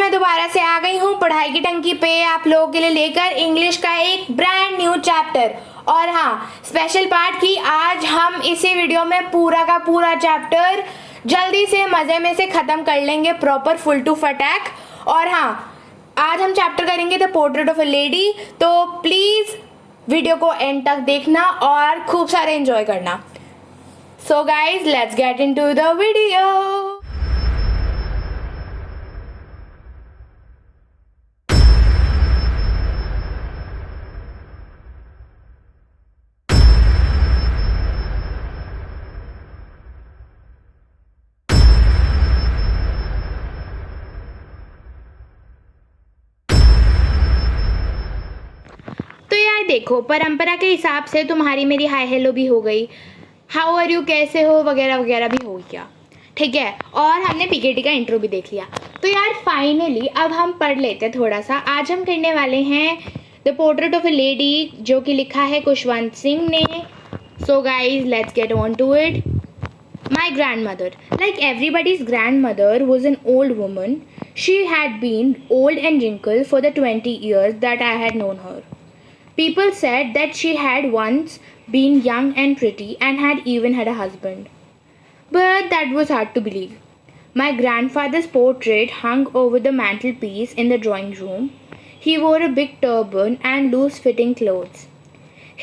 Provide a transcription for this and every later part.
मैं दोबारा से आ गई हूँ पढ़ाई की टंकी पे आप लोगों के लिए लेकर इंग्लिश का एक ब्रांड न्यू चैप्टर। और हाँ, स्पेशल पार्ट की आज हम इसी वीडियो में पूरा का पूरा चैप्टर जल्दी से मज़े में से ख़त्म कर लेंगे, प्रॉपर फुल टू फटैक। और हाँ, आज हम चैप्टर करेंगे the portrait of a lady, तो प्लीज़ वीडियो को एंड तक देखना और खूब सारे एंजॉय करना। सो guys, let's get into the video. तो यार देखो, परंपरा के हिसाब से तुम्हारी मेरी हाय हेलो भी हो गई, हाउ आर यू कैसे हो वगैरह वगैरह भी हो गया, ठीक है। और हमने पीकेटी का इंट्रो भी देख लिया। तो यार फाइनली अब हम पढ़ लेते हैं थोड़ा सा। आज हम करने वाले हैं the portrait of a lady, जो कि लिखा है खुशवंत सिंह ने। So guys, let's get on to it. My grandmother, like everybody's grandmother, was an old woman. She had been old and wrinkled for the 20 years that I had known her. People said that she had once been young and pretty and had even had a husband. But that was hard to believe. My grandfather's portrait hung over the mantelpiece in the drawing room. He wore a big turban and loose-fitting clothes.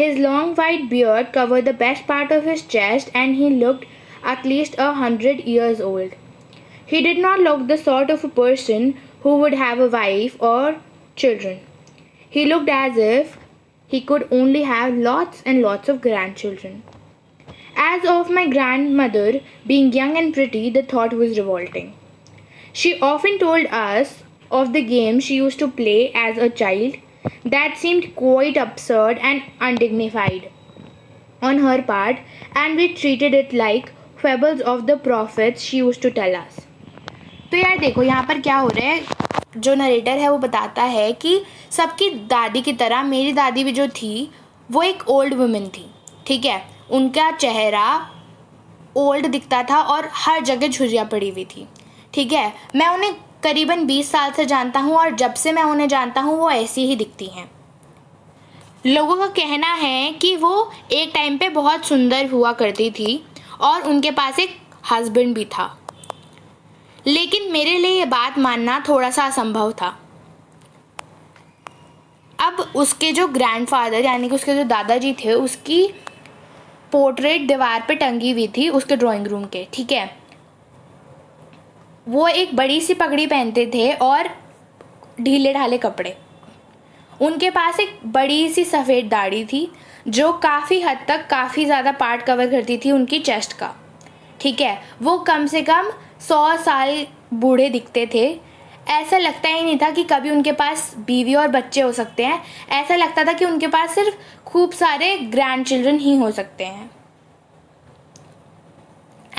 His long white beard covered the best part of his chest, and he looked at least 100 years old. He did not look the sort of a person who would have a wife or children. He looked as if he could only have lots and lots of grandchildren. As of my grandmother being young and pretty, the thought was revolting. She often told us of the games she used to play as a child that seemed quite absurd and undignified on her part, and we treated it like fables of the prophets she used to tell us. तो यार देखो, यहाँ पर क्या हो रहा है, जो नरेटर है वो बताता है कि सबकी दादी की तरह मेरी दादी भी जो थी वो एक ओल्ड वुमेन थी, ठीक है। उनका चेहरा ओल्ड दिखता था और हर जगह झुर्रियाँ पड़ी हुई थी, ठीक है। मैं उन्हें करीबन 20 साल से जानता हूँ और जब से मैं उन्हें जानता हूँ वो ऐसी ही दिखती हैं। लोगों का कहना है कि वो एक टाइम पे बहुत सुंदर हुआ करती थी और उनके पास एक हस्बैंड भी था, लेकिन मेरे लिए ये बात मानना थोड़ा सा असंभव था। अब उसके जो ग्रैंडफादर यानी कि उसके जो दादाजी थे, उसकी पोर्ट्रेट दीवार पे टंगी हुई थी उसके ड्राइंग रूम के, ठीक है। वो एक बड़ी सी पगड़ी पहनते थे और ढीले ढाले कपड़े। उनके पास एक बड़ी सी सफ़ेद दाढ़ी थी जो काफ़ी हद तक काफ़ी ज़्यादा पार्ट कवर करती थी उनकी चेस्ट का, ठीक है। वो कम से कम 100 साल बूढ़े दिखते थे। ऐसा लगता ही नहीं था कि कभी उनके पास बीवी और बच्चे हो सकते हैं। ऐसा लगता था कि उनके पास सिर्फ खूब सारे ग्रैंड चिल्ड्रन ही हो सकते हैं।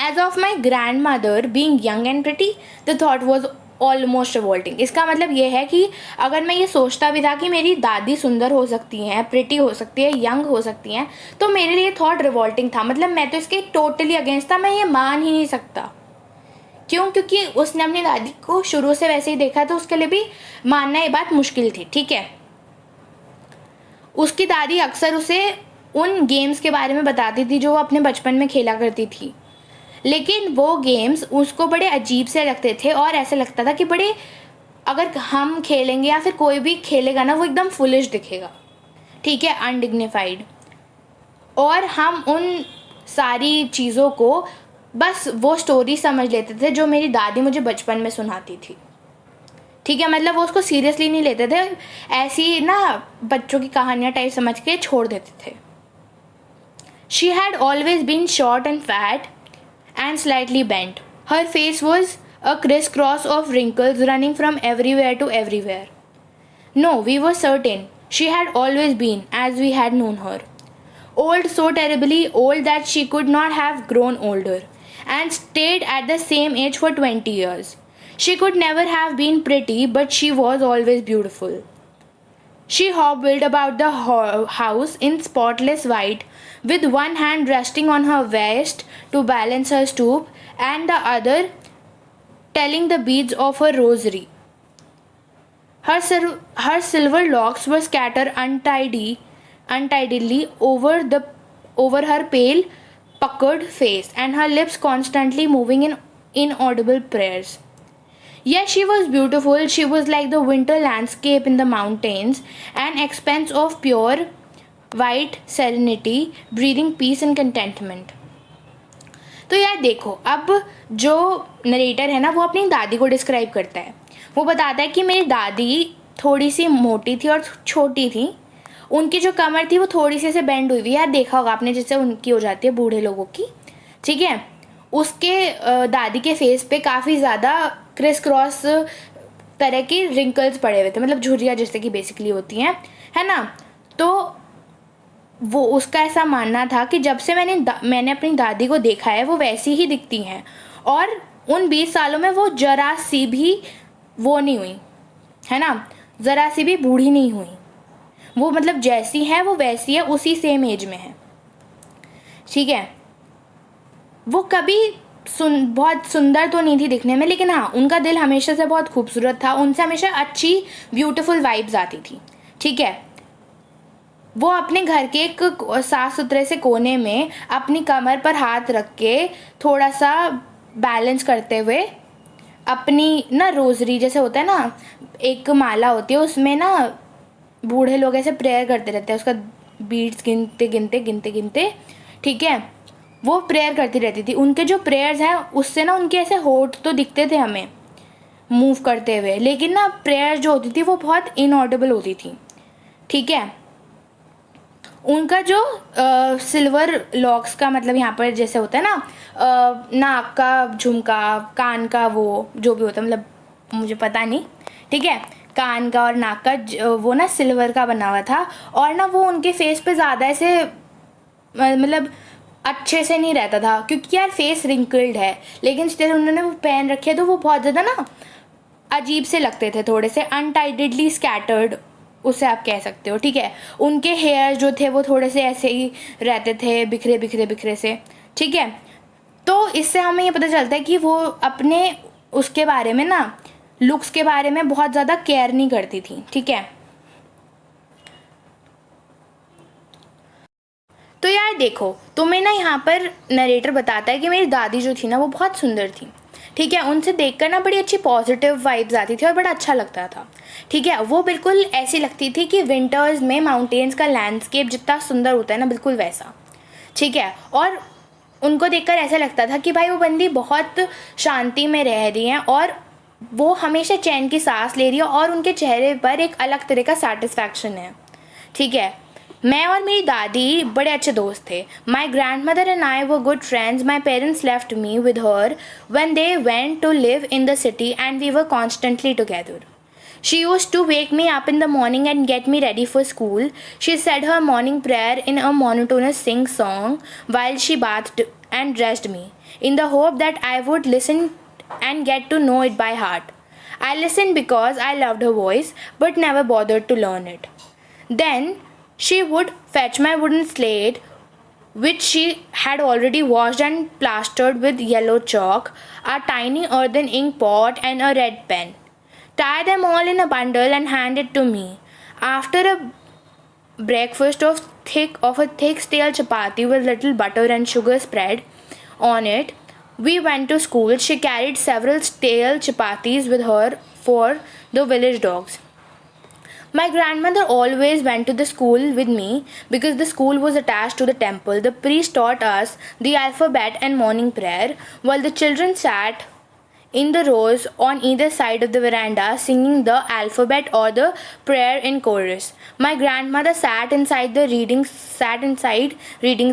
As of my grandmother being young and pretty, the thought was almost revolting. इसका मतलब ये है कि अगर मैं ये सोचता भी था कि मेरी दादी सुंदर हो सकती हैं, प्रिटी हो सकती है, यंग हो सकती हैं, तो मेरे लिए थॉट रिवॉल्टिंग था। मतलब मैं तो इसके टोटली अगेंस्ट था, मैं ये मान ही नहीं सकता। क्यों? क्योंकि उसने अपनी दादी को शुरू से वैसे ही देखा, तो उसके लिए भी मानना ये बात मुश्किल थी, ठीक है। उसकी दादी अक्सर उसे उन गेम्स के बारे में बताती थी जो वो अपने बचपन में खेला करती थी, लेकिन वो गेम्स उसको बड़े अजीब से लगते थे और ऐसा लगता था कि बड़े, अगर हम खेलेंगे या फिर कोई भी खेलेगा ना, वो एकदम फुलिश दिखेगा, ठीक है, अनडिग्निफाइड। और हम उन सारी चीज़ों को बस वो स्टोरी समझ लेते थे जो मेरी दादी मुझे बचपन में सुनाती थी, ठीक है। मतलब वो उसको सीरियसली नहीं लेते थे, ऐसी ना बच्चों की कहानियाँ टाइप समझ के छोड़ देते थे। She had always been short and fat and slightly bent. Her face was a crisscross of wrinkles running from everywhere to everywhere. No, we were certain she had always been, as we had known her. Old, so terribly old that she could not have grown older, and stayed at the same age for 20 years. She could never have been pretty, but she was always beautiful. She hobbled about the house in spotless white, with one hand resting on her waist to balance her stoop, and the other telling the beads of her rosary. Her silver locks were scattered untidily over her pale, puckered face, and her lips constantly moving in inaudible prayers. Yes, she was beautiful. She was like the winter landscape in the mountains, an expanse of pure white serenity, breathing peace and contentment. तो यार देखो, अब जो narrator है ना वो अपनी दादी को डिस्क्राइब करता है. वो बताता है कि मेरी दादी थोड़ी सी मोटी थी और छोटी थी. उनकी जो कमर थी वो थोड़ी सी ऐसे बेंड हुई हुई. यार देखा होगा आपने जैसे उनकी हो जाती है बूढ़े लोगों की, ठीक है. उसके दादी के फेस पे काफ़ी ज़्यादा क्रिस क्रॉस तरह की रिंकल्स पड़े हुए थे, मतलब झुर्रियाँ जैसे कि बेसिकली होती हैं, है ना. तो वो उसका ऐसा मानना था कि जब से मैंने अपनी दादी को देखा है वो वैसी ही दिखती हैं, और उन 20 सालों में वो ज़रा सी भी वो नहीं हुई, है ना, ज़रा सी भी बूढ़ी नहीं हुई. वो मतलब जैसी है वो वैसी है, उसी सेम एज में है, ठीक है. वो कभी बहुत सुंदर तो नहीं थी दिखने में, लेकिन हाँ उनका दिल हमेशा से बहुत खूबसूरत था. उनसे हमेशा अच्छी ब्यूटीफुल वाइब्स आती थी, ठीक है. वो अपने घर के एक साफ सुथरे से कोने में अपनी कमर पर हाथ रख के थोड़ा सा बैलेंस करते हुए अपनी ना रोज़री जैसे होता है ना, एक माला होती है उसमें ना बूढ़े लोग ऐसे प्रेयर करते रहते हैं, उसका बीट्स गिनते, ठीक है. वो प्रेयर करती रहती थी. उनके जो प्रेयर्स हैं उससे ना उनके ऐसे होठ तो दिखते थे हमें मूव करते हुए, लेकिन ना प्रेयर जो होती थी वो बहुत इनऑडिबल होती थी, ठीक है. उनका जो सिल्वर लॉक्स का मतलब यहाँ पर जैसे होता है ना, नाक का झुमका, कान का वो जो भी होता है, मतलब मुझे पता नहीं, ठीक है. कान का और नाक का वो ना सिल्वर का बना हुआ था, और ना वो उनके फेस पे ज़्यादा ऐसे मतलब अच्छे से नहीं रहता था, क्योंकि यार फेस रिंकल्ड है, लेकिन स्टिल उन्होंने वो पहन रखे तो वो बहुत ज़्यादा ना अजीब से लगते थे, थोड़े से अनटाइडेडली स्कैटर्ड उसे आप कह सकते हो, ठीक है. उनके हेयर जो थे वो थोड़े से ऐसे ही रहते थे, बिखरे से, ठीक है. तो इससे हमें ये पता चलता है कि वो अपने उसके बारे में ना, लुक्स के बारे में बहुत ज़्यादा केयर नहीं करती थी, ठीक है. तो यार देखो, तुम्हें ना यहाँ पर नरेटर बताता है कि मेरी दादी जो थी ना वो बहुत सुंदर थी, ठीक है. उनसे देखकर ना बड़ी अच्छी पॉजिटिव वाइब्स आती थी और बड़ा अच्छा लगता था, ठीक है. वो बिल्कुल ऐसी लगती थी कि विंटर्स में माउंटेन्स का लैंडस्केप जितना सुंदर होता है ना, बिल्कुल वैसा, ठीक है. और उनको देखकर ऐसा लगता था कि भाई वो बंदी बहुत शांति में रह रही हैं और वो हमेशा चैन की सांस ले रही है, और उनके चेहरे पर एक अलग तरह का सेटिस्फैक्शन है, ठीक है. मैं और मेरी दादी बड़े अच्छे दोस्त थे. My grand mother and I were good friends. My parents left me with her when they went to live in the city, and we were constantly together. She used to wake me up in the morning and get me ready for school. She said her morning prayer in a monotonous sing-song while she bathed and dressed me, in the hope that I would listen and get to know it by heart. I listened because I loved her voice, but never bothered to learn it. Then she would fetch my wooden slate, which she had already washed and plastered with yellow chalk, a tiny earthen ink pot, and a red pen. Tie them all in a bundle and hand it to me. After a breakfast of a thick stale chapati with little butter and sugar spread on it, we went to school. She carried several stale chapatis with her for the village dogs. My grandmother always went to the school with me because the school was attached to the temple. The priest taught us the alphabet and morning prayer, while the children sat in the rows on either side of the veranda singing the alphabet or the prayer in chorus. My grandmother sat inside reading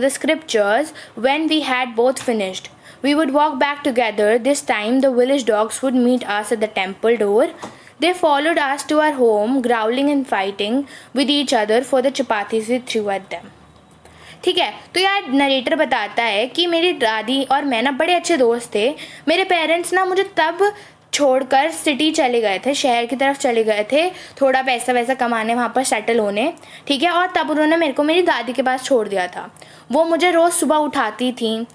the scriptures. When we had both finished, we would walk back together. This time the village dogs would meet us at the temple door. They followed us to our home, growling and fighting with each other for the chapatis we threw at them. ठीक है. तो यार narrator बताता है कि मेरी दादी और मैं ना बड़े अच्छे दोस्त थे. मेरे पेरेंट्स ना मुझे तब छोड़कर सिटी चले गए थे, शहर की तरफ चले गए थे, थोड़ा पैसा वैसा कमाने, वहाँ पर सेटल होने, ठीक है. और तब उन्होंने मेरे को मेरी दादी के पास छोड़ दिया था. वो मुझे रोज़ सुबह उठाती थी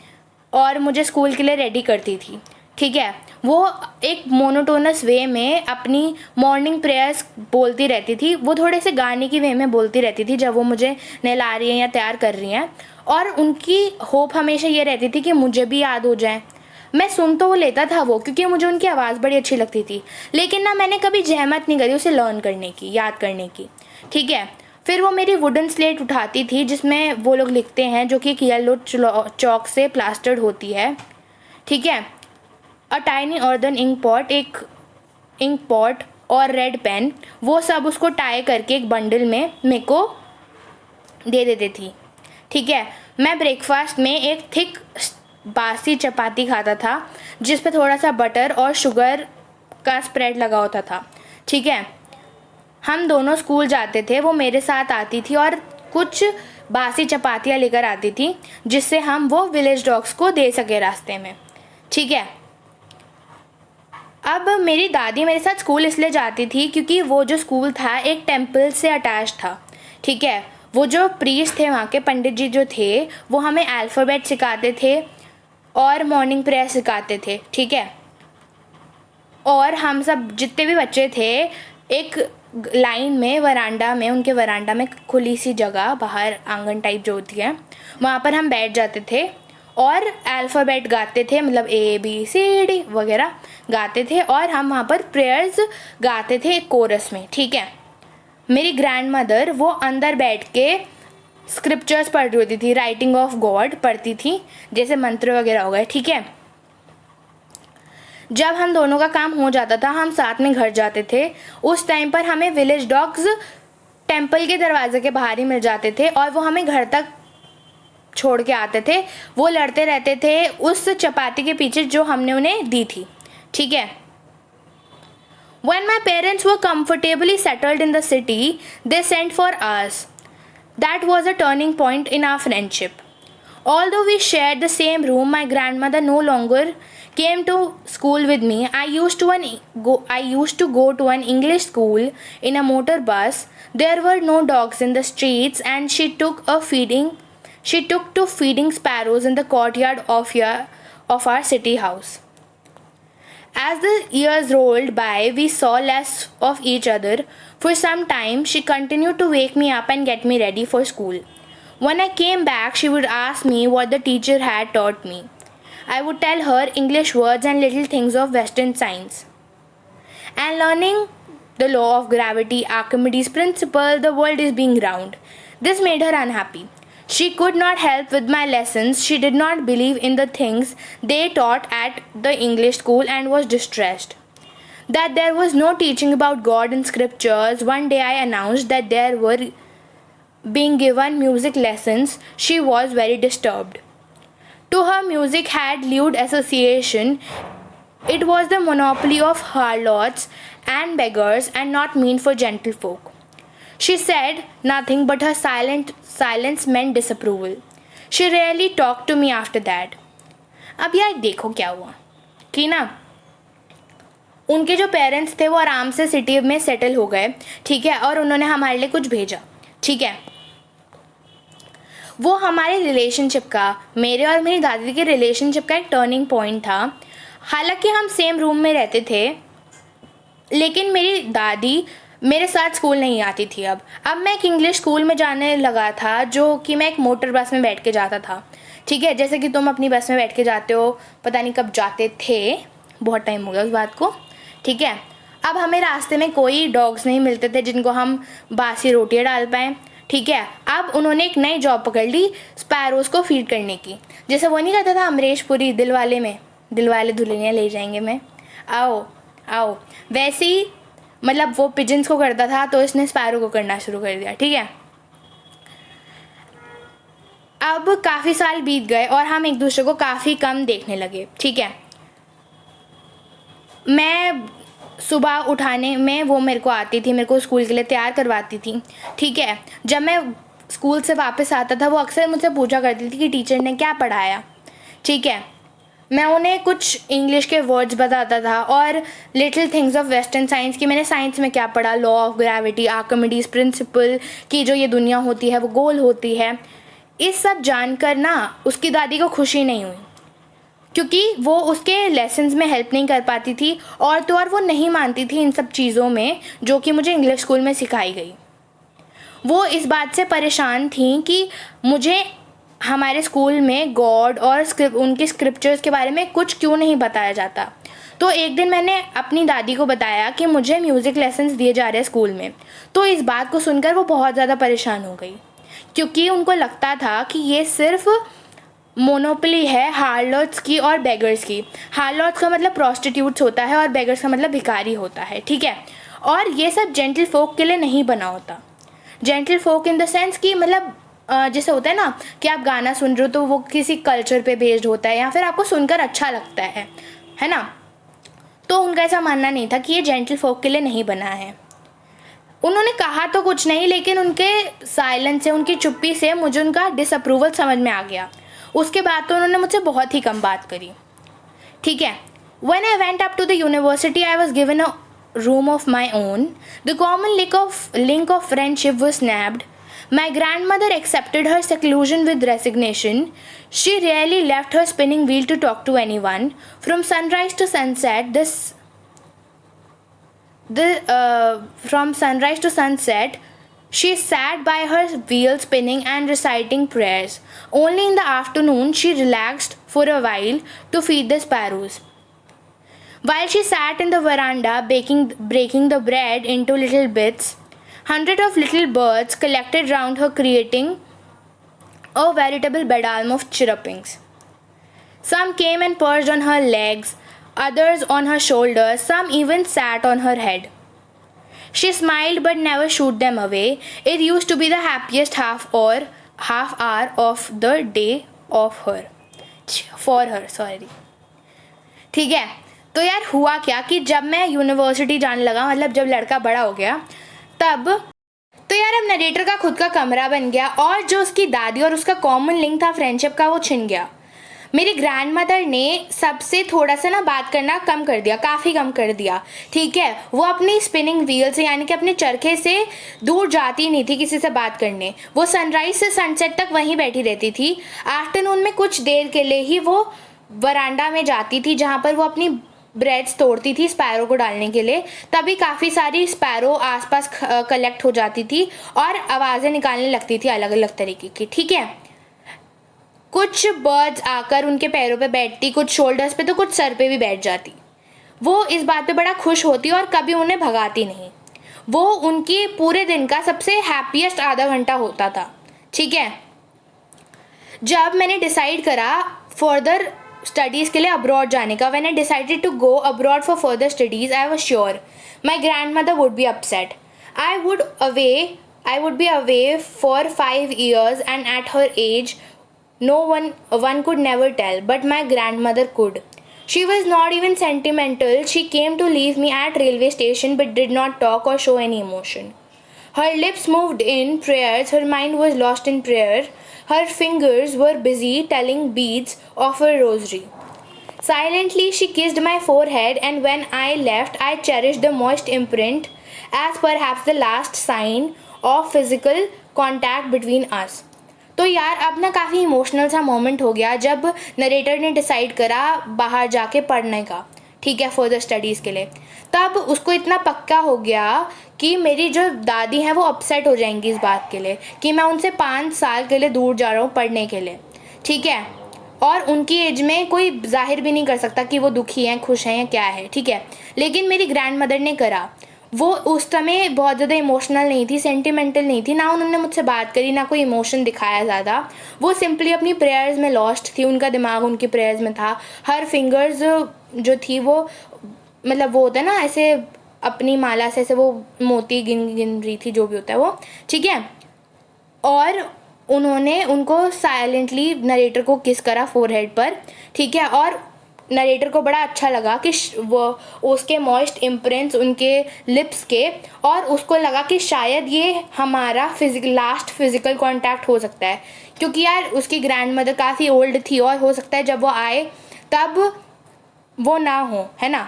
और मुझे स्कूल के लिए रेडी करती थी, ठीक है. वो एक मोनोटोनस वे में अपनी मॉर्निंग प्रेयर्स बोलती रहती थी। वो थोड़े से गाने की वे में बोलती रहती थी जब वो मुझे नहला रही हैं या तैयार कर रही हैं, और उनकी होप हमेशा ये रहती थी कि मुझे भी याद हो जाए। मैं सुन तो वो लेता था वो, क्योंकि मुझे उनकी आवाज़ बड़ी अच्छी लगती थी, लेकिन ना मैंने कभी जहमत नहीं करी उसे लर्न करने की, याद करने की। ठीक है, फिर वो मेरी वुडन स्लेट उठाती थी जिसमें वो लोग लिखते हैं, जो कि एक येलो चौक से प्लास्टर्ड होती है। ठीक है, a tiny earthen ink pot, एक इंक पॉट और रेड पेन, वो सब उसको टाई करके एक बंडल में मेरे को दे देती थी। ठीक है, मैं ब्रेकफास्ट में एक थिक बासी चपाती खाता था जिस पे थोड़ा सा बटर और शुगर का स्प्रेड लगा होता था। ठीक है, हम दोनों स्कूल जाते थे, वो मेरे साथ आती थी और कुछ बासी चपातियाँ लेकर आती थी जिससे हम वो विलेज डॉग्स को दे सके रास्ते में। ठीक है, अब मेरी दादी मेरे साथ स्कूल इसलिए जाती थी क्योंकि वो जो स्कूल था एक टेम्पल से अटैच था। ठीक है, वो जो प्रीस्ट थे, वहाँ के पंडित जी जो थे, वो हमें अल्फ़ाबेट सिखाते थे और मॉर्निंग प्रेयर सिखाते थे। ठीक है, और हम सब जितने भी बच्चे थे एक लाइन में वरांडा में, उनके वरांडा में खुली सी जगह बाहर आंगन टाइप जो होती है, वहाँ पर हम बैठ जाते थे और अल्फ़ाबेट गाते थे, मतलब ABCD वगैरह गाते थे, और हम वहाँ पर प्रेयर्स गाते थे एक कोरस में। ठीक है, मेरी ग्रैंड मदर वो अंदर बैठ के स्क्रिप्चर्स पढ़ रही होती थी, राइटिंग ऑफ गॉड पढ़ती थी, जैसे मंत्र वगैरह हो गए। ठीक है, जब हम दोनों का काम हो जाता था हम साथ में घर जाते थे। उस टाइम पर हमें विलेज डॉग्स टेंपल के दरवाजे के बाहर ही मिल जाते थे और वो हमें घर तक छोड़ के आते थे। वो लड़ते रहते थे उस चपाती के पीछे जो हमने उन्हें दी थी। ठीक है, When my parents were comfortably settled in the city, they sent for us. That was a turning point in our friendship. Although we shared the same room, my grandmother no longer came to school with me. I used to go to an English school in a motor bus. There were no dogs in the streets, and she took to feeding sparrows in the courtyard of our city house. As the years rolled by, we saw less of each other. For some time, she continued to wake me up and get me ready for school. When I came back, she would ask me what the teacher had taught me. I would tell her English words and little things of Western science. And learning the law of gravity, Archimedes' principle, the world is being round. This made her unhappy. She could not help with my lessons. She did not believe in the things they taught at the English school and was distressed that there was no teaching about God in scriptures. One day I announced that there were being given music lessons. She was very disturbed. To her, music had lewd association. It was the monopoly of harlots and beggars and not meant for gentlefolk. She said nothing, but her silence meant disapproval. She rarely talked to me after that. अब यार देखो क्या हुआ कि ना उनके जो parents थे वो आराम से सिटी में सेटल हो गए। ठीक है, और उन्होंने हमारे लिए कुछ भेजा। ठीक है, वो हमारे रिलेशनशिप का, मेरे और मेरी दादी के रिलेशनशिप का एक टर्निंग पॉइंट था। हालांकि हम सेम रूम में रहते थे, लेकिन मेरी दादी मेरे साथ स्कूल नहीं आती थी। अब मैं एक इंग्लिश स्कूल में जाने लगा था, जो कि मैं एक मोटर बस में बैठ के जाता था। ठीक है, जैसे कि तुम अपनी बस में बैठ के जाते हो, पता नहीं कब जाते थे, बहुत टाइम हो गया उस बात को। ठीक है, अब हमें रास्ते में कोई डॉग्स नहीं मिलते थे जिनको हम बासी रोटियाँ डाल पाएँ। ठीक है, अब उन्होंने एक नई जॉब पकड़ ली स्पैरोज़ को फीड करने की। जैसे वो नहीं कहता था अमरीश पुरी दिलवाले में, दिलवाले दुल्हनियाँ ले जाएंगे मैं, आओ आओ, वैसे ही मतलब वो पिजन्स को करता था, तो इसने स्पैरो को करना शुरू कर दिया। ठीक है, अब काफ़ी साल बीत गए और हम एक दूसरे को काफ़ी कम देखने लगे। ठीक है, मैं सुबह उठाने में वो मेरे को आती थी, मेरे को स्कूल के लिए तैयार करवाती थी। ठीक है, जब मैं स्कूल से वापस आता था वो अक्सर मुझसे पूछा करती थी कि टीचर ने क्या पढ़ाया। ठीक है, मैं उन्हें कुछ इंग्लिश के वर्ड्स बताता था और little things of western science की मैंने साइंस में क्या पढ़ा, law of gravity, Archimedes principal की जो ये दुनिया होती है वो गोल होती है। इस सब जानकर ना उसकी दादी को खुशी नहीं हुई, क्योंकि वो उसके लेसन्स में हेल्प नहीं कर पाती थी, और तो और वो नहीं मानती थी इन सब चीज़ों में जो कि मुझे इंग्लिश स्कूल में सिखाई गई। वो इस बात से परेशान थी कि मुझे हमारे स्कूल में गॉड और उनके स्क्रिप्चर्स के बारे में कुछ क्यों नहीं बताया जाता। तो एक दिन मैंने अपनी दादी को बताया कि मुझे म्यूज़िक लेसन्स दिए जा रहे हैं स्कूल में। तो इस बात को सुनकर वो बहुत ज़्यादा परेशान हो गई, क्योंकि उनको लगता था कि ये सिर्फ मोनोपोली है हार्लॉट्स की और बेगर्स की। हार्लॉट्स का मतलब प्रोस्टिट्यूट्स होता है और बेगर्स का मतलब भिखारी होता है, ठीक है। और ये सब जेंटल फोक के लिए नहीं बना होता। Gentle folk in the sense कि मतलब जैसे होता है ना कि आप गाना सुन रहे हो तो वो किसी कल्चर पे बेस्ड होता है या फिर आपको सुनकर अच्छा लगता है ना। तो उनका ऐसा मानना नहीं था कि ये जेंटल फोक के लिए नहीं बना है। उन्होंने कहा तो कुछ नहीं, लेकिन उनके साइलेंस से, उनकी चुप्पी से मुझे उनका डिसअप्रूवल समझ में आ गया। उसके बाद तो उन्होंने मुझसे बहुत ही कम बात करी, ठीक है। When I went up to the university, I was given a room of my own. The common link of friendship was snapped. My grandmother accepted her seclusion with resignation. She rarely left her spinning wheel to talk to anyone. From sunrise to sunset, from sunrise to sunset, she sat by her wheel spinning and reciting prayers. Only in the afternoon she relaxed for a while to feed the sparrows. While she sat in the veranda breaking the bread into little bits, hundreds of little birds collected round her, creating a veritable bedlam of chirrupings. Some came and perched on her legs, others on her shoulders, some even sat on her head. She smiled but never shooed them away. It used to be the happiest half hour of the day for her. ठीक है। तो यार हुआ क्या कि जब मैं university जाने लगा, मतलब जब लड़का बड़ा हो गया, तब तो यार अब नरेटर का खुद का कमरा बन गया और जो उसकी दादी और उसका कॉमन लिंक था फ्रेंडशिप का, वो छिन गया। मेरी ग्रैंड मदर ने सबसे थोड़ा सा ना बात करना कम कर दिया, काफ़ी कम कर दिया, ठीक है। वो अपनी स्पिनिंग व्हील से यानी कि अपने चरखे से दूर जाती नहीं थी किसी से बात करने। वो सनराइज से सनसेट तक वहीं बैठी रहती थी। आफ्टरनून में कुछ देर के लिए ही वो वरांडा में जाती थी जहाँ पर वो अपनी ब्रेड्स तोड़ती थी स्पैरो को डालने के लिए। तभी काफ़ी सारी स्पैरो आसपास कलेक्ट हो जाती थी और आवाज़ें निकालने लगती थी अलग अलग तरीके की, ठीक है। कुछ बर्ड्स आकर उनके पैरों पे बैठती, कुछ शोल्डर्स पे तो कुछ सर पे भी बैठ जाती। वो इस बात पे बड़ा खुश होती और कभी उन्हें भगाती नहीं। वो उनकी पूरे दिन का सबसे हैप्पीएस्ट आधा घंटा होता था, ठीक है। जब मैंने डिसाइड करा फर्दर स्टडीज़ के लिए अब्रॉड जाने का, when I decided to go abroad for further studies, I was sure my grandmother would be upset. I would be away for 5 years and at her age one could never tell, but my grandmother could. She was not even sentimental. She came to leave me at railway station but did not talk or show any emotion. Her lips moved in prayers, her mind was lost in prayer, her fingers were busy telling beads of her rosary. Silently she kissed my forehead, and when I left I cherished the moist imprint as perhaps the last sign of physical contact between us. तो यार अब ना काफ़ी emotional सा moment हो गया जब narrator ने डिसाइड करा बाहर जाके पढ़ने का, ठीक है, फर्दर स्टडीज़ के लिए। तब उसको इतना पक्का हो गया कि मेरी जो दादी हैं वो अपसेट हो जाएंगी इस बात के लिए कि मैं उनसे 5 साल के लिए दूर जा रहा हूँ पढ़ने के लिए, ठीक है। और उनकी एज में कोई जाहिर भी नहीं कर सकता कि वो दुखी हैं, खुश हैं या क्या है, ठीक है। लेकिन मेरी ग्रैंड मदर ने करा। वो उस समय बहुत ज़्यादा इमोशनल नहीं थी, सेंटिमेंटल नहीं थी, ना उन्होंने मुझसे बात करी, ना कोई इमोशन दिखाया ज़्यादा। वो सिंपली अपनी प्रेयर्स में लॉस्ट थी, उनका दिमाग उनकी प्रेयर्स में था। हर फिंगर्स जो थी वो मतलब वो होता है ना ऐसे अपनी माला से ऐसे वो मोती गिन रही थी, जो भी होता है वो, ठीक है। और उन्होंने उनको साइलेंटली नरेटर को किस करा फोरहेड पर, ठीक है। और नरेटर को बड़ा अच्छा लगा कि वो उसके मॉइस्ट इम्प्रिंट्स उनके लिप्स के, और उसको लगा कि शायद ये हमारा लास्ट फिजिकल कांटेक्ट हो सकता है, क्योंकि यार उसकी ग्रैंड मदर काफ़ी ओल्ड थी और हो सकता है जब वो आए तब वो ना हो, है ना।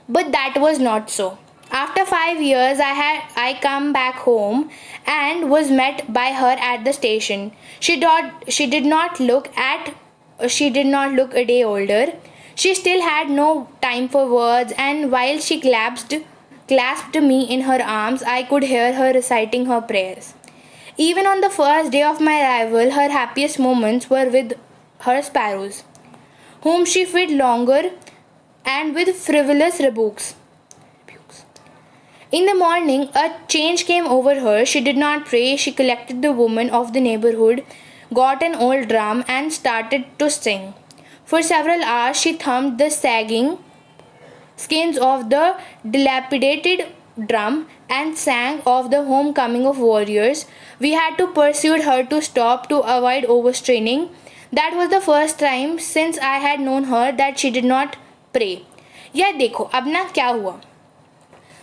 But that was not so. After 5 years, I come back home and was met by her at the station. She did not look at she did not look a day older. She still had no time for words, and while she clasped me in her arms, I could hear her reciting her prayers. Even on the first day of my arrival, her happiest moments were with her sparrows, whom she fed longer and with frivolous rebukes. In the morning, a change came over her. She did not pray. She collected the women of the neighborhood, got an old drum, and started to sing. For several hours, she thumped the sagging skins of the dilapidated drum and sang of the homecoming of warriors. We had to persuade her to stop to avoid overstraining. That was the first time since I had known her that she did not pray. यह देखो अब ना क्या हुआ।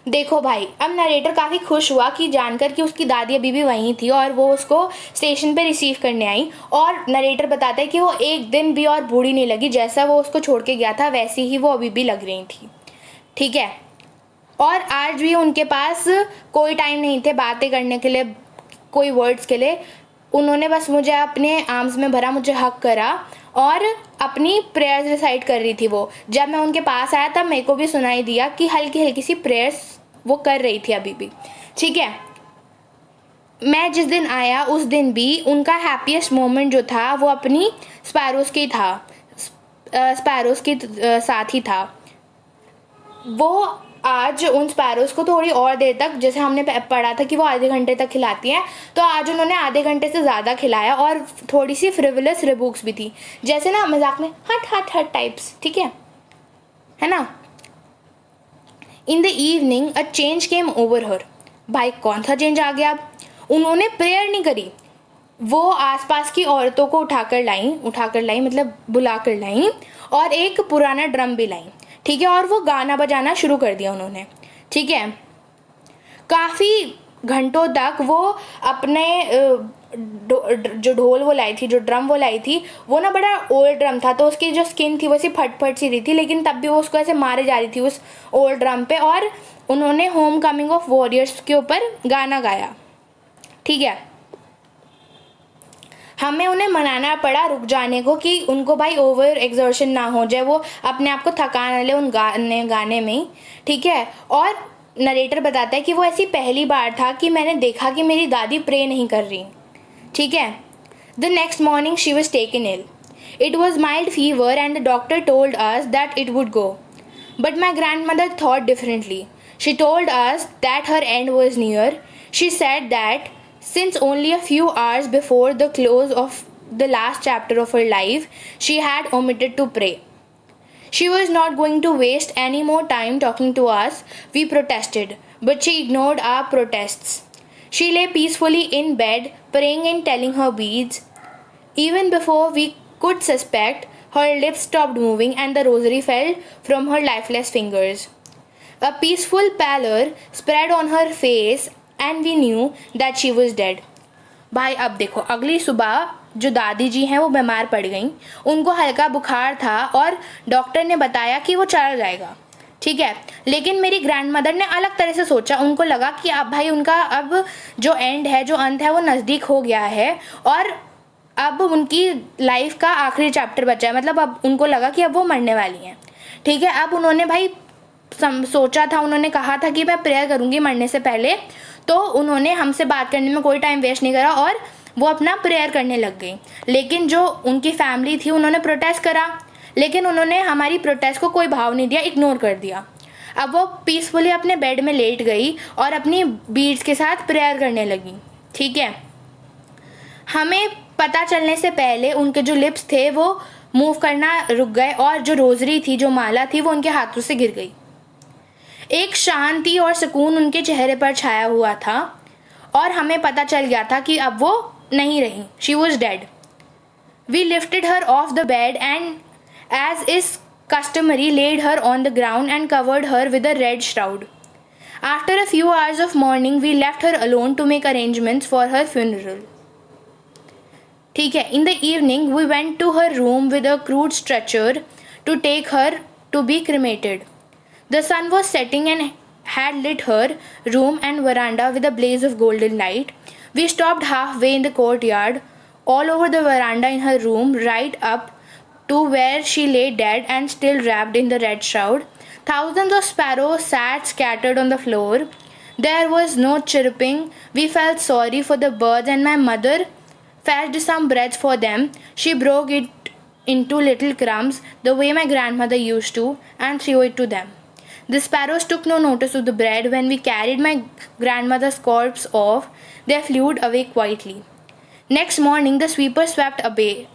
देखो भाई, अब narrator काफ़ी खुश हुआ कि जानकर कि उसकी दादी अभी भी वहीं थी और वो उसको स्टेशन पे रिसीव करने आई। और नरेटर बताता है कि वो एक दिन भी और बूढ़ी नहीं लगी, जैसा वो उसको छोड़ के गया था वैसी ही वो अभी भी लग रही थी। ठीक है, और आज भी उनके पास कोई टाइम नहीं थे बातें करने के लिए, कोई वर्ड्स के लिए। उन्होंने बस मुझे अपने आर्म्स में भरा, मुझे हक करा और अपनी प्रेयर्स रिसाइट कर रही थी। वो जब मैं उनके पास आया तब मेरे को भी सुनाई दिया कि हल्की हल्की सी प्रेयर्स वो कर रही थी अभी भी। ठीक है, मैं जिस दिन आया उस दिन भी उनका हैप्पीएस्ट मोमेंट जो था वो अपनी स्पैरोस के था, स्पैरोस के साथ ही था। वो आज उन स्पैरोस को थोड़ी और देर तक, जैसे हमने पढ़ा था कि वो आधे घंटे तक खिलाती हैं, तो आज उन्होंने आधे घंटे से ज़्यादा खिलाया और थोड़ी सी फ्रिवलस रिबुक्स भी थी, जैसे ना मजाक में हट हट हट टाइप्स। ठीक है ना। In the evening a change came over हर। भाई कौन सा चेंज आ गया अब? उन्होंने प्रेयर नहीं करी, वो आसपास की औरतों को उठाकर लाई मतलब बुला कर लाई, और एक पुराना ड्रम भी लाई। ठीक है, और वो गाना बजाना शुरू कर दिया उन्होंने। ठीक है, काफ़ी घंटों तक वो अपने जो ढोल वो लाई थी, जो ड्रम वो लाई थी, वो ना बड़ा ओल्ड ड्रम था, तो उसकी जो स्किन थी वो ऐसी फट सी रही थी, लेकिन तब भी वो उसको ऐसे मारे जा रही थी उस ओल्ड ड्रम पे। और उन्होंने होम कमिंग ऑफ वॉरियर्स के ऊपर गाना गाया। ठीक है, हमें उन्हें मनाना पड़ा रुक जाने को कि उनको भाई ओवर एक्सर्शन ना हो जाए, वो अपने आप को थका न ले उन गाने में। ठीक है, और नरेटर बताता है कि वो ऐसी पहली बार था कि मैंने देखा कि मेरी दादी प्रे नहीं कर रही। ठीक है, the next morning she was taken ill. It was mild fever and the doctor told us that it would go, but my grandmother thought differently. She told us that her end was near. She said that since only a few hours before the close of the last chapter of her life, she had omitted to pray. She was not going to waste any more time talking to us, we protested, but she ignored our protests. She lay peacefully in bed, praying and telling her beads. Even before we could suspect, her lips stopped moving and the rosary fell from her lifeless fingers. A peaceful pallor spread on her face and we knew that she was dead. भाई अब देखो, अगली सुबह जो दादी जी हैं वो बीमार पड़ गईं, उनको हल्का बुखार था और डॉक्टर ने बताया कि वो चला जाएगा। ठीक है, लेकिन मेरी ग्रैंड मदर ने अलग तरह से सोचा। उनको लगा कि अब भाई उनका अब जो एंड है, जो अंत है, वो नज़दीक हो गया है और अब उनकी लाइफ का आखिरी चैप्टर बचा है, मतलब अब उनको लगा कि अब वो मरने वाली हैं। ठीक है, अब उन्होंने भाई सोचा था, उन्होंने कहा था कि मैं प्रेयर करूँगी मरने से पहले, तो उन्होंने हमसे बात करने में कोई टाइम वेस्ट नहीं करा और वो अपना प्रेयर करने लग गई। लेकिन जो उनकी फैमिली थी उन्होंने प्रोटेस्ट करा, लेकिन उन्होंने हमारी प्रोटेस्ट को कोई भाव नहीं दिया, इग्नोर कर दिया। अब वो पीसफुली अपने बेड में लेट गई और अपनी बीड्स के साथ प्रेयर करने लगी। ठीक है, हमें पता चलने से पहले उनके जो लिप्स थे वो मूव करना रुक गए और जो रोजरी थी, जो माला थी, वो उनके हाथों से गिर गई। एक शांति और सुकून उनके चेहरे पर छाया हुआ था और हमें पता चल गया था कि अब वो नहीं रही। She was dead. We lifted her off the bed and as is customary laid her on the ground and covered her with a red shroud. After a few hours of mourning, we left her alone to make arrangements for her funeral. ठीक है, in the evening we went to her room with a crude stretcher to take her to be cremated. The sun was setting and had lit her room and veranda with a blaze of golden light. We stopped halfway in the courtyard. All over the veranda, in her room, right up to where she lay dead and still wrapped in the red shroud. Thousands of sparrows sat scattered on the floor. There was no chirping. We felt sorry for the birds, and my mother fetched some bread for them. She broke it into little crumbs, the way my grandmother used to, and threw it to them. The sparrows took no notice of the bread. When we carried my grandmother's corpse off, they flew away quietly. Next morning, the sweeper swept away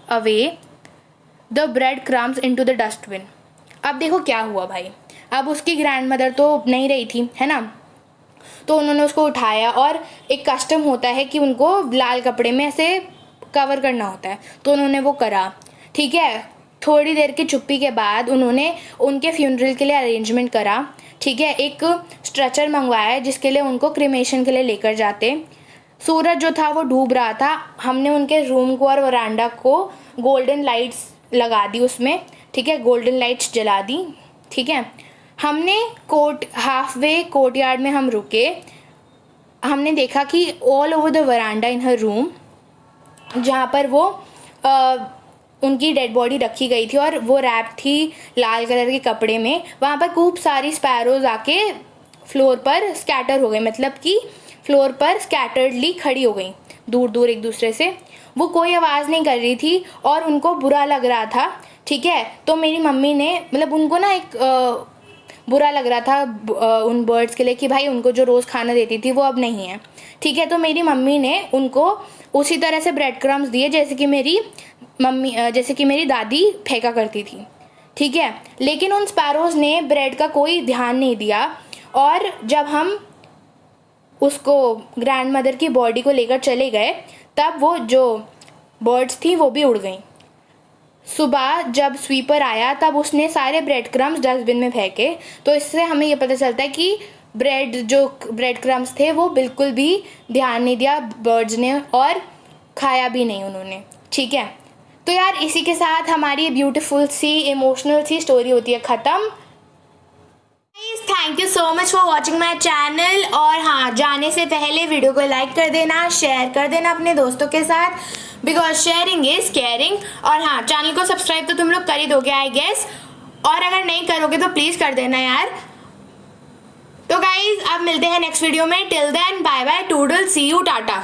the bread crumbs into the dustbin. अब देखो क्या हुआ भाई, अब उसकी grandmother तो नहीं रही थी, है ना, तो उन्होंने उसको उठाया, और एक कस्टम होता है कि उनको लाल कपड़े में ऐसे कवर करना होता है, तो उन्होंने वो करा, ठीक है। थोड़ी देर की चुप्पी के बाद उन्होंने उनके फ्यूनरल के लिए अरेंजमेंट करा, ठीक है। एक स्ट्रेचर मंगवाया जिसके लिए उनको क्रिमेशन के लिए लेकर जाते। सूरज जो था वो डूब रहा था। हमने उनके रूम को और वरांडा को गोल्डन लाइट्स लगा दी उसमें, ठीक है, गोल्डन लाइट्स जला दी, ठीक है। हमने हाफ वे कोर्टयार्ड में हम रुके। हमने देखा कि all over the veranda in her room, जहाँ पर वो उनकी डेड बॉडी रखी गई थी और वो रैप थी लाल कलर के कपड़े में, वहाँ पर खूब सारी स्पैरोज आके फ्लोर पर स्कैटर हो गई, मतलब कि फ्लोर पर स्कैटर्डली खड़ी हो गई दूर दूर एक दूसरे से। वो कोई आवाज़ नहीं कर रही थी और उनको बुरा लग रहा था, ठीक है। तो मेरी मम्मी ने, मतलब उनको ना एक बुरा लग रहा था उन बर्ड्स के लिए कि भाई उनको जो रोज़ खाना देती थी वो अब नहीं है, ठीक है। तो मेरी मम्मी ने उनको उसी तरह से ब्रेड क्रम्स दिए जैसे कि मेरी दादी फेंका करती थी, ठीक है। लेकिन उन स्पैरोज़ ने ब्रेड का कोई ध्यान नहीं दिया, और जब हम उसको ग्रैंडमदर की बॉडी को लेकर चले गए तब वो जो बर्ड्स थी वो भी उड़ गईं। सुबह जब स्वीपर आया तब उसने सारे ब्रेड क्रम्स डस्टबिन में फेंके। तो इससे हमें ये पता चलता है कि ब्रेड क्रम्स थे वो बिल्कुल भी ध्यान नहीं दिया बर्ड्स ने, और खाया भी नहीं उन्होंने, ठीक है। तो यार इसी के साथ हमारी ब्यूटीफुल सी इमोशनल सी स्टोरी होती है ख़त्म। Thank you so much for watching my channel. और हाँ, जाने से पहले वीडियो को लाइक कर देना, शेयर कर देना अपने दोस्तों के साथ, बिकॉज शेयरिंग इज केयरिंग। और हाँ, चैनल को सब्सक्राइब तो तुम लोग कर ही दोगे आई गेस, और अगर नहीं करोगे तो प्लीज़ कर देना यार। तो गाइज अब मिलते हैं नेक्स्ट वीडियो में। Till then bye bye, toodle, see you, Tata.